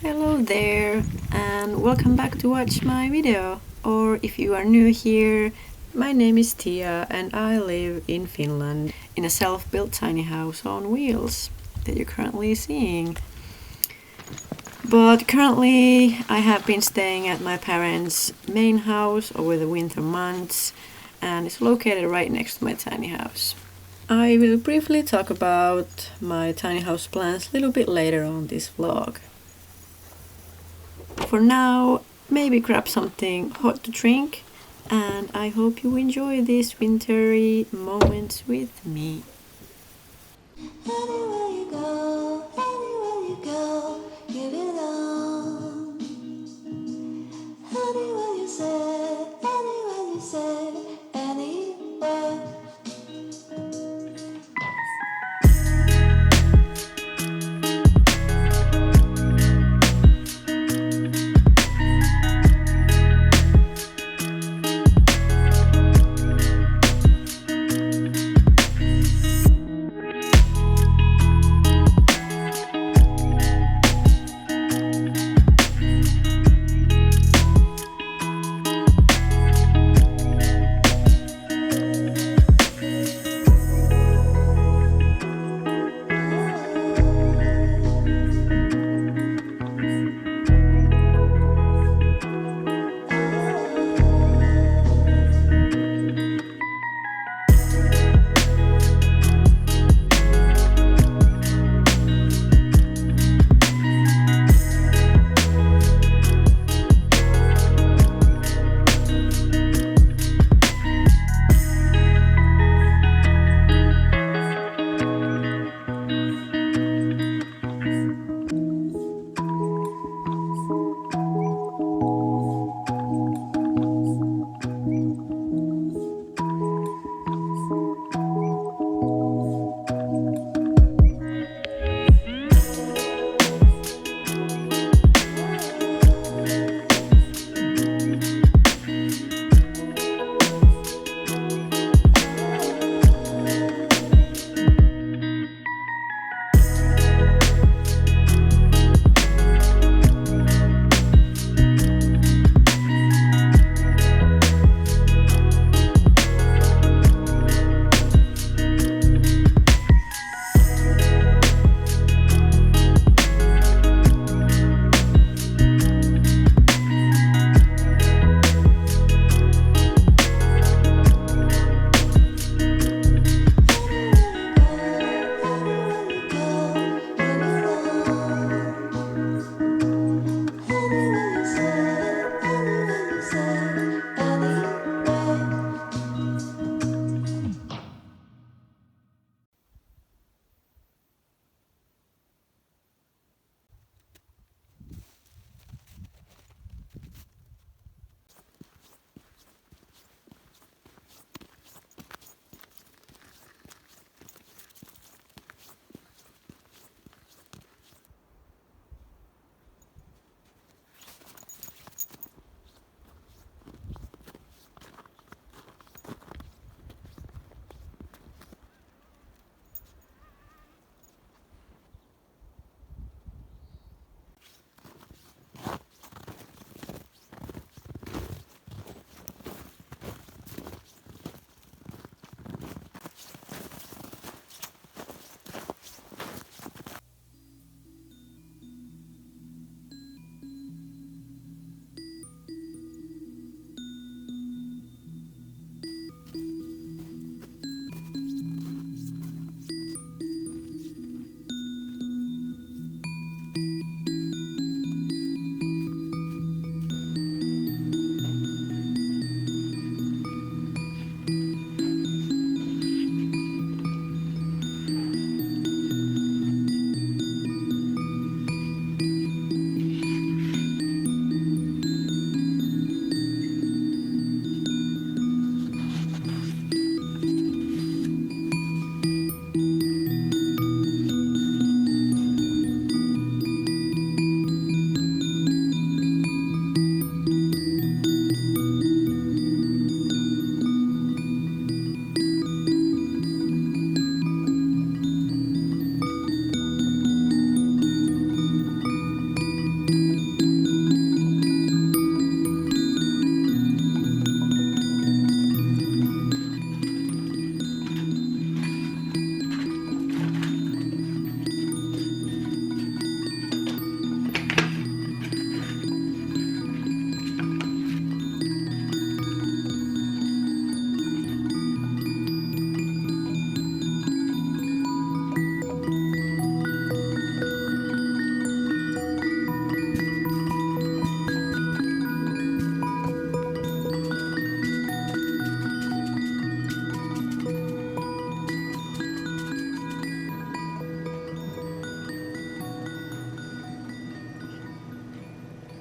Hello there, and welcome back to watch my video. Or if you are new here, my name is Tiia and I live in Finland in a self-built tiny house on wheels that you're currently seeing. But currently I have been staying at my parents' main house over the winter months, and it's located right next to my tiny house. I will briefly talk about my tiny house plans a little bit later on this vlog. For now, maybe grab something hot to drink, and I hope you enjoy these wintry moments with me. Anywhere you go, you belong. Anywhere you say, anywhere.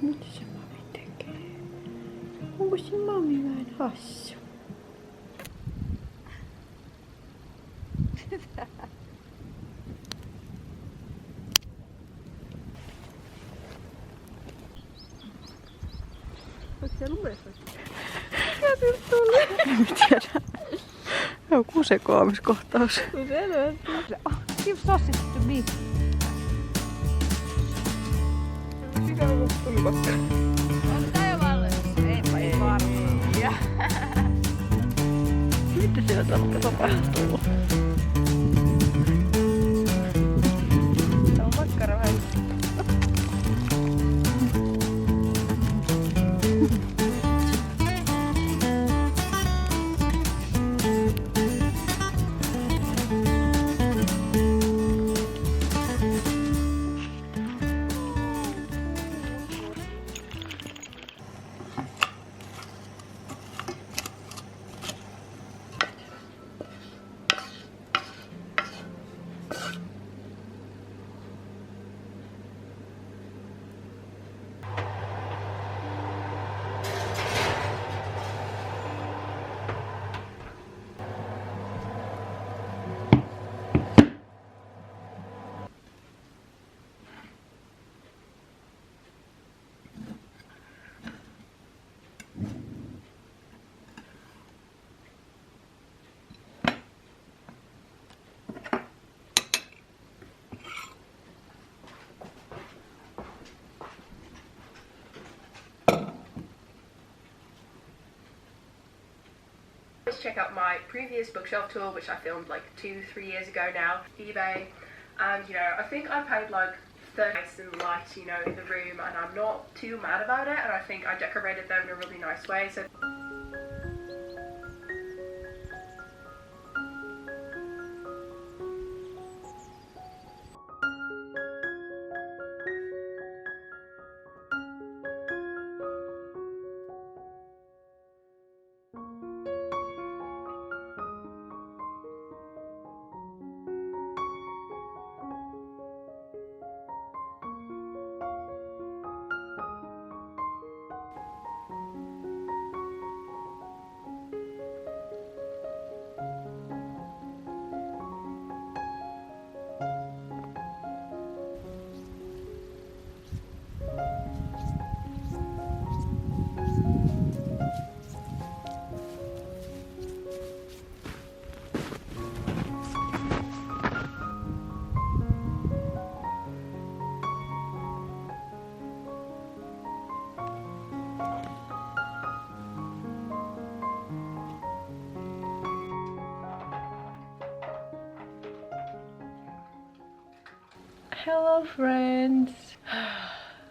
Mitä se mami tekee? Onko se mami vähän hassu? Onko se lumessa? Mikä sieltä tuli? En tiedä. Se on kusekoomiskohtaus. Give sausage to me. Mikä on tuli vaikka? On tää valmis? Eipä varmaan. Mitä siellä tapahtuu? Se on makkara vähän. Check out my previous bookshelf tour, which I filmed like 2-3 years ago now, eBay, and I think I paid like 30 nice and light, in the room, and I'm not too mad about it, and I think I decorated them in a really nice way. So Hello friends!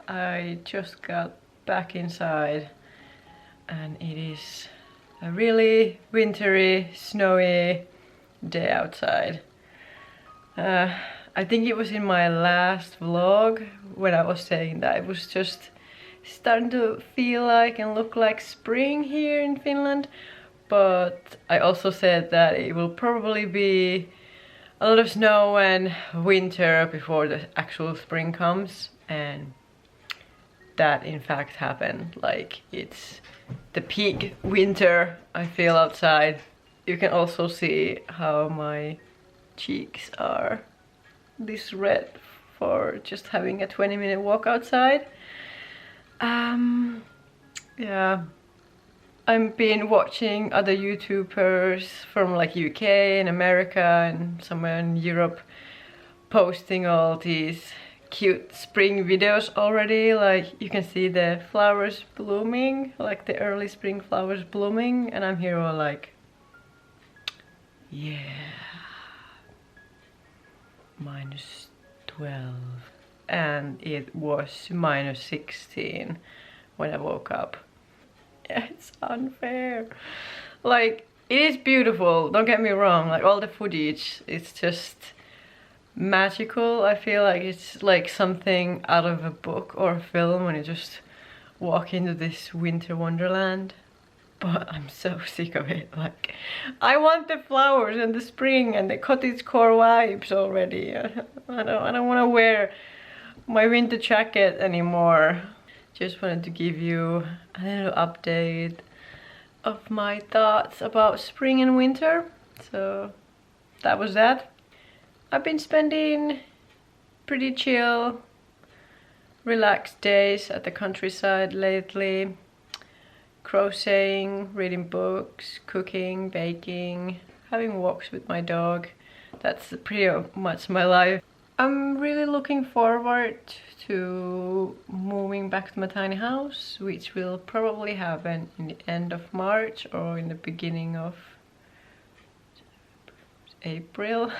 I just got back inside and it is a really wintry, snowy day outside. I think it was in my last vlog when I was saying that it was just starting to feel like and look like spring here in Finland, but I also said that it will probably be a lot of snow and winter before the actual spring comes, and that in fact happened. Like, it's the peak winter I feel outside. You can also see how my cheeks are this red for just having a 20-minute walk outside. Yeah, I've been watching other YouTubers from like UK and America and somewhere in Europe posting all these cute spring videos already. Like, you can see the flowers blooming, like the early spring flowers blooming, and I'm here all like, yeah, -12, and it was -16 when I woke up. Yeah, it's unfair. Like, it is beautiful, don't get me wrong, like all the footage, it's just magical. I feel like it's like something out of a book or a film when you just walk into this winter wonderland. But I'm so sick of it. Like, I want the flowers and the spring and the cottagecore vibes already. I don't want to wear my winter jacket anymore. just wanted to give you a little update of my thoughts about spring and winter. So that was that. I've been spending pretty chill, relaxed days at the countryside lately. Crocheting, reading books, cooking, baking, having walks with my dog. That's pretty much my life. I'm really looking forward to moving back to my tiny house, which will probably happen in the end of March or in the beginning of April.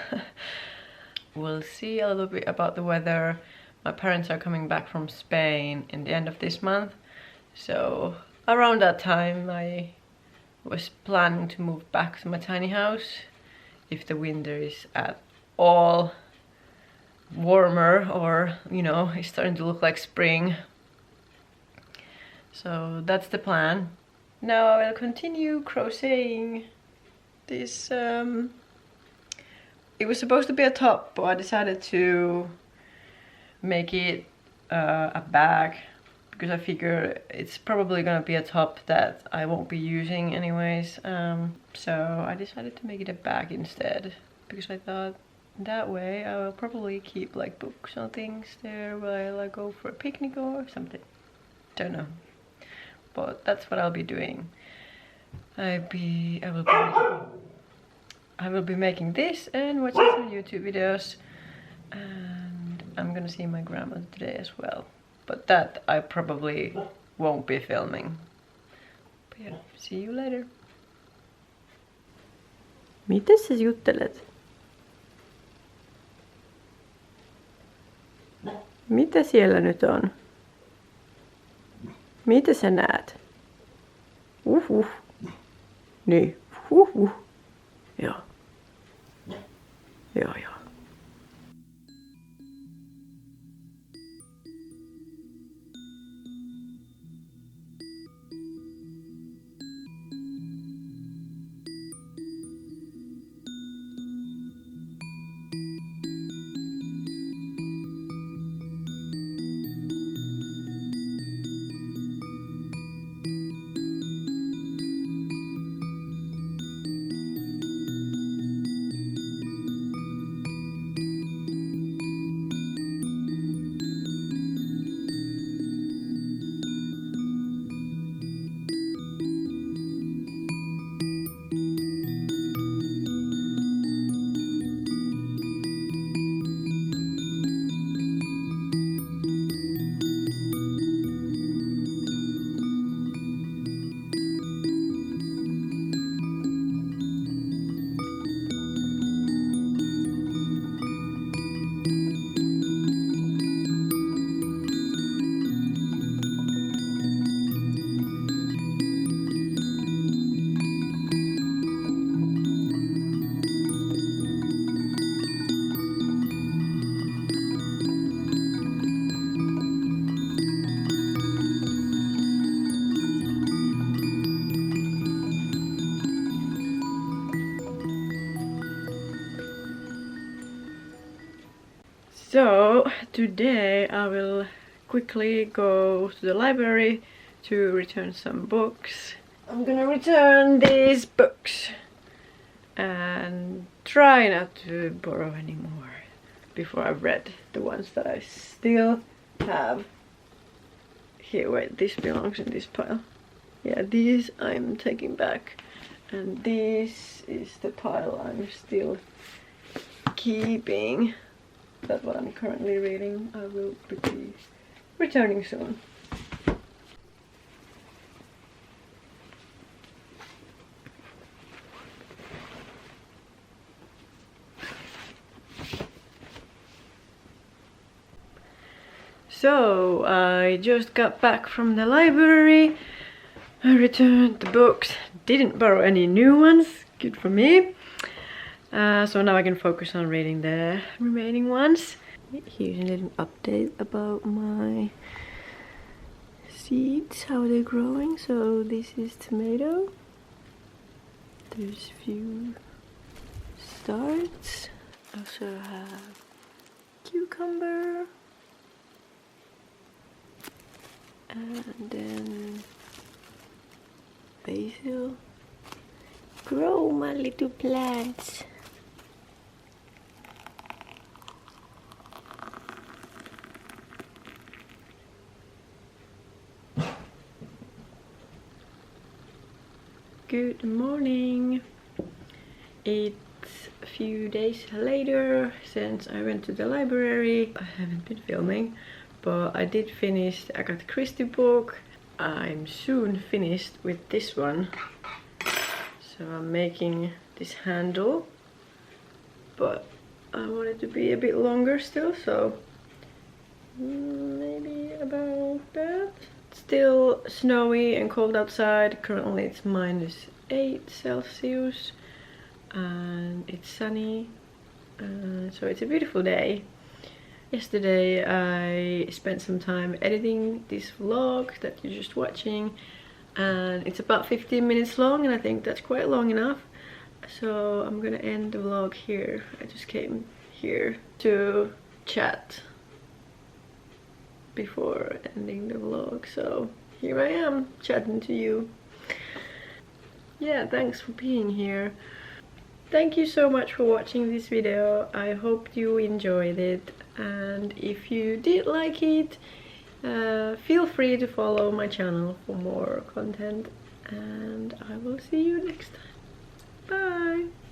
We'll see a little bit about the weather. My parents are coming back from Spain in the end of this month, so around that time I was planning to move back to my tiny house if the winter is at all warmer, or you know, it's starting to look like spring. So that's the plan. Now I will continue crocheting this. It was supposed to be a top, but I decided to make it a bag because I figure it's probably gonna be a top that I won't be using anyways. So I decided to make it a bag instead because I thought that way I will probably keep like books and things there while I go for a picnic or something. Don't know, but that's what I'll be doing. I will be making this and watching some YouTube videos, and I'm gonna see my grandma today as well. But that I probably won't be filming. But yeah, see you later. Mitä sä juttelet? Mitä siellä nyt on? Mitä sä näet? Niin. Joo. Joo. So today I will quickly go to the library to return some books. I'm gonna return these books and try not to borrow any more before I've read the ones that I still have. Here, wait, this belongs in this pile. Yeah, these I'm taking back, and this is the pile I'm still keeping. That's what I'm currently reading. I will be returning soon. So I just got back from the library. I returned the books. Didn't borrow any new ones. Good for me. So now I can focus on reading the remaining ones. Here's a little update about my seeds, how they're growing. So this is tomato. There's a few starts. Also have cucumber. And then basil. Grow my little plants. Good morning. It's a few days later since I went to the library. I haven't been filming, but I did finish the Agatha Christie book. I'm soon finished with this one. So I'm making this handle, but I want it to be a bit longer still, so maybe about that. Still snowy and cold outside. Currently it's -8 Celsius and it's sunny, so it's a beautiful day. Yesterday I spent some time editing this vlog that you're just watching, and it's about 15 minutes long, and I think that's quite long enough. So I'm gonna end the vlog here. I just came here to chat before ending the vlog, so here I am chatting to you. Yeah, thanks for being here. Thank you so much for watching this video. I hope you enjoyed it, and if you did like it, feel free to follow my channel for more content, and I will see you next time. Bye!